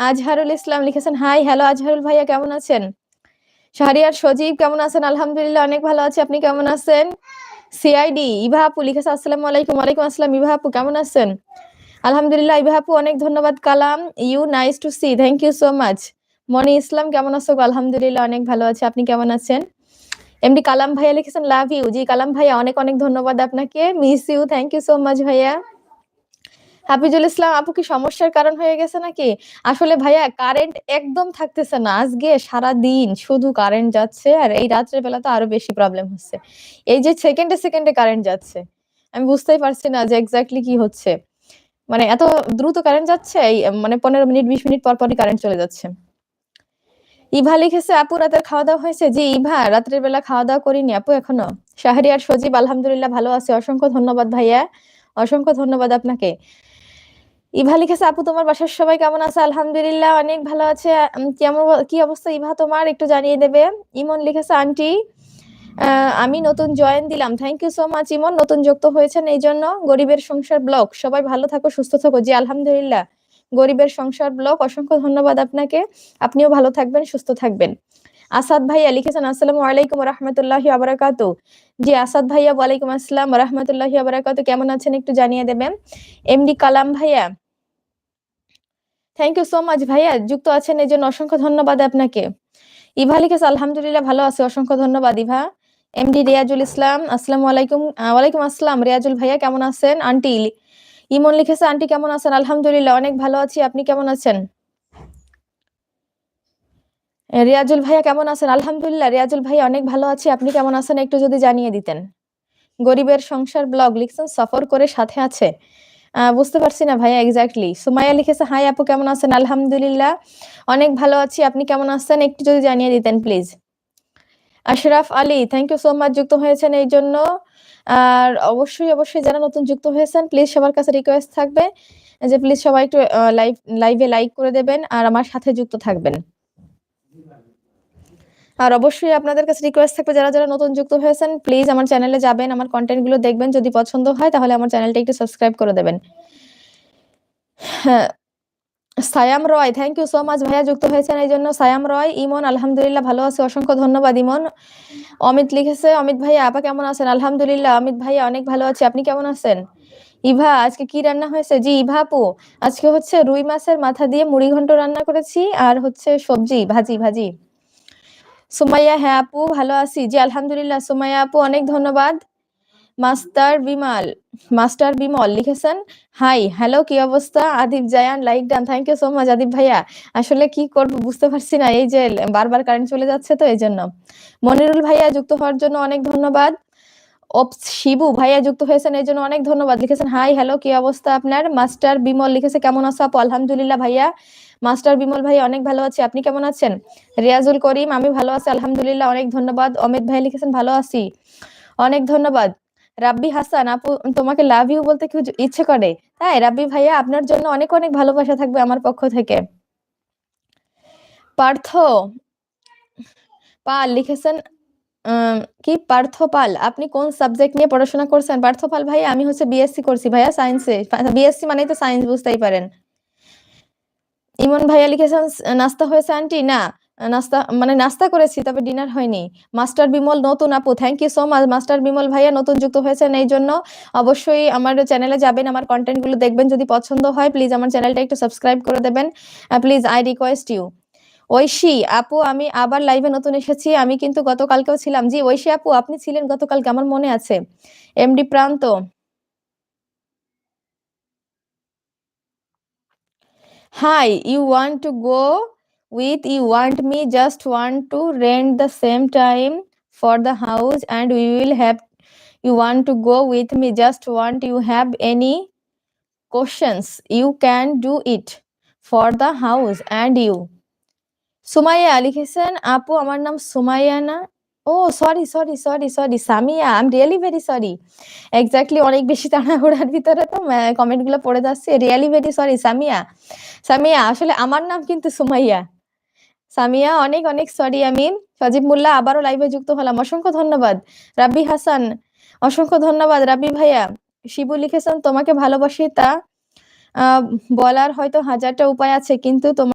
আজহারুল ইসলাম লিখেছেন high, hello Azharul ভাইয়া, কেমন আছেন? শাহরিয়ার সজীব কেমন আছেন? আলহামদুলিল্লাহ অনেক ভালো আছি, আপনি কেমন আছেন? সিআইডি ইভা আপু লিখেছে আসসালামু আলাইকুম। ওয়ালাইকুম আসসালাম ইভা আপু, কেমন আছেন? আলহামদুলিল্লাহ ইভা আপু, অনেক ধন্যবাদ। Kalam you nice to see, thank you so much. Moni Islam কেমন আছো? আলহামদুলিল্লাহ অনেক ভালো আছে, আপনি কেমন আছেন? এমডি কালাম ভাইয়া লিখেছেন লাভ ইউ। জি কালাম ভাইয়া, অনেক অনেক ধন্যবাদ আপনাকে। Miss you, thank you so much ভাইয়া। হাফিজুল ইসলাম আপু, কি সমস্যার কারণ হয়ে গেছে নাকি? আসলে ভাইয়া কারেন্ট একদম থাকতেছে না, আজকে সারা দিন শুধু কারেন্ট যাচ্ছে, আর এই রাত্রের বেলা তো আরো বেশি প্রবলেম হচ্ছে। এই যে সেকেন্ডে সেকেন্ডে কারেন্ট যাচ্ছে, আমি বুঝতেই পারছি না যে এক্স্যাক্টলি কি হচ্ছে। মানে এত দ্রুত কারেন্ট যাচ্ছে, এই মানে 15 মিনিট 20 মিনিট পর পরই কারেন্ট চলে যাচ্ছে। ইভা লিখেছে আপু রাতের খাওয়া দাওয়া হয়েছে? জি ইভা, রাত্রের বেলা খাওয়া দাওয়া করিনি আপু এখনো। শাহরিয়ার সজীব আলহামদুলিল্লাহ ভালো আছে, অসংখ্য ধন্যবাদ ভাইয়া, অসংখ্য ধন্যবাদ আপনাকে। ইভা লিখেছে আপু তোমার বাসার সবাই কেমন আছে? আলহামদুলিল্লাহ অনেক ভালো আছে। কেমন কি অবস্থা ইভা তোমার, একটু জানিয়ে দেবে। ইমন লিখেছে আন্টি আমি নতুন জয়েন দিলাম, থ্যাংক ইউ সো মাচ ইমন, নতুন যুক্ত হয়েছেন এই জন্য। গরিবের সংসার ব্লগ, সবাই ভালো থাকো সুস্থ থাকো। জি আলহামদুলিল্লাহ, গরিবের সংসার ব্লগ, অসংখ্য ধন্যবাদ আপনাকে, আপনিও ভালো থাকবেন সুস্থ থাকবেন। আসাদ ভাইয়া লিখেছেন আসসালামু আলাইকুম রহমতুল্লাহি আবরাকাতু। জি আসাদ ভাইয়া, ওয়ালাইকুম আসসালাম রহমতুল্লাহি আবরাকাতু, কেমন আছেন একটু জানিয়ে দেবেন। এমডি কালাম ভাইয়া, থ্যাংক ইউ সো মাচ ভাইয়া, যুক্ত আছেন এই জন্য অসংখ্য ধন্যবাদ আপনাকে। ইভা লিখেছে আলহামদুলিল্লাহ ভালো আছে, অসংখ্য ধন্যবাদ ইভা। এমডি রিয়াজুল ইসলাম আসসালামু আলাইকুম। ওয়ালাইকুম আসসালাম রিয়াজুল ভাইয়া, কেমন আছেন? আন্টি ইমন লিখেছে আন্টি কেমন আছেন? আলহামদুলিল্লাহ অনেক ভালো আছি, আপনি কেমন আছেন? রিয়াজুল ভাইয়া কেমন আছেন? আলহামদুলিল্লাহ রিয়াজুল ভাইয়া অনেক ভালো আছি, আপনি কেমন আছেন একটু যদি জানিয়ে দিতেন। গরিবের সংসার ব্লগ লিখছেন সফর করে সাথে আছে, বুঝতে পারছি না ভাইয়া এক্স্যাক্টলি। সুমাইয়া লিখেছে হাই আপু কেমন আছেন? আলহামদুলিল্লাহ অনেক ভালো আছি, আপনি কেমন আছেন একটু যদি জানিয়ে দিতেন please. Ashraf Ali thank you so much, যুক্ত হয়েছেন এই জন্য। আর অবশ্যই অবশ্যই যারা নতুন যুক্ত হয়েছেন প্লিজ সবার কাছে রিকোয়েস্ট থাকবে যে প্লিজ সবাই একটু লাইভে লাইক করে দেবেন আর আমার সাথে যুক্ত থাকবেন। আর অবশ্যই আপনাদের কাছে রিকোয়েস্ট থাকবে যারা যারা নতুন যুক্ত হয়েছেন প্লিজ আমার চ্যানেলে যাবেন, আমার কন্টেন্ট গুলো দেখবেন, যদি পছন্দ হয় তাহলে আমার চ্যানেলটা একটু সাবস্ক্রাইব করে দেবেন। হ্যাঁ, সায়াম রয় থ্যাংক ইউ সো মাচ ভাইয়া, যুক্ত হয়েছেন এই জন্য। সায়াম রয় ইমন আলহামদুলিল্লাহ ভালো আছে, অসংখ্য ধন্যবাদ ইমন। অমিত লিখেছে অমিত ভাইয়া আপা কেমন আছেন? আলহামদুলিল্লাহ অমিত ভাইয়া অনেক ভালো আছে, আপনি কেমন আছেন? ইভা আজকে কি রান্না হয়েছে? জি ইভা আপু, আজকে হচ্ছে রুই মাছের মাথা দিয়ে মুড়ি ঘন্ট রান্না করেছি, আর হচ্ছে সবজি ভাজি ভাজি। সুমাইয়া হ্যাঁ আপু ভালো আছি, জি আলহামদুলিল্লাহ সুমাইয়া আপু অনেক ধন্যবাদ। মাস্টার বিমল লিখেছেন হাই হ্যালো কি অবস্থা? Adib Zayan like done, thank you so much Adib ভাইয়া। আসলে কি করব বুঝতে পারছি না, এই যে বারবার কারেন্ট চলে যাচ্ছে তো এই জন্য। মনিরুল ভাইয়া যুক্ত হওয়ার জন্য অনেক ধন্যবাদ। শিবু ভাইয়া যুক্ত হয়েছেন এই জন্য অনেক ধন্যবাদ, লিখেছেন হাই হ্যালো কি অবস্থা আপনার। মাস্টার বিমল লিখেছে কেমন আছো আপু? আলহামদুলিল্লাহ ভাইয়া, মাস্টার বিমল ভাই অনেক ভালো আছি, আপনি কেমন আছেন? রিয়াজুল করিম আমি ভালো আছি আলহামদুলিল্লাহ অনেক ধন্যবাদ। অমিত ভাই লিখেছেন ভালো আছি, অনেক ধন্যবাদ। রাব্বি হাসান আপু তোমাকে লাভ ইউ বলতে কি ইচ্ছে করে? তাই রাব্বি ভাইয়া, আপনার জন্য অনেক অনেক ভালোবাসা থাকবে আমার পক্ষ থেকে। পার্থ পাল লিখেছেন কি পার্থ পাল, আপনি কোন সাবজেক্ট নিয়ে পড়াশোনা করছেন? পার্থ পাল ভাইয়া আমি হচ্ছে বিএসসি করছি ভাইয়া সায়েন্সে, বিএসসি মানেই তো সায়েন্স বুঝতেই পারেন। ইমন ভাইয়া লিখেছেন নাস্তা হয়েছে আন্টি? না নাস্তা মানে নাস্তা করেছি তবে ডিনার হয়নি। মাস্টার বিমল নতুন আপু, thank you so much master Bimal ভাইয়া, নতুন যুক্ত হয়েছেন এই জন্য অবশ্যই আমার চ্যানেলে যাবেন, আমার কন্টেন্ট গুলো দেখবেন, যদি পছন্দ হয় প্লিজ আমার চ্যানেলটা একটু সাবস্ক্রাইব করে দেবেন please, I request you. Oishi আপু আমি আবার লাইভে নতুন এসেছি, আমি কিন্তু গতকালকেও ছিলাম। জি ঐশী আপু আপনি ছিলেন গতকালকে, আমার মনে আছে। MD Pranto hi you want to go with you want me just want to rent the same time for the house and we will have you want to go with me just want you have any questions you can do it for the house and you। Sumaiya লিখেছেন আপু আমার নাম সুমাইয়া না, oh sorry sorry sorry sorry Samia, I am really very sorry. Exactly অনেক বেশি তাড়াহুড়ার ভিতরে তো কমেন্ট গুলো পড়ে যাচ্ছে, really very sorry Samia. Samia আসলে আমার নাম কিন্তু সুমাইয়া। সামিয়া অনেক অনেক সরি আমি। সজীব মোল্লা আবারও লাইভে যুক্ত হলাম, অসংখ্য ধন্যবাদ। রাব্বি হাসান অসংখ্য ধন্যবাদ রাব্বি ভাইয়া। শিবু লিখেছেন তোমাকে ভালোবাসি তা বলার হয়তো হাজারটা উপায় আছে কিন্তু তোমার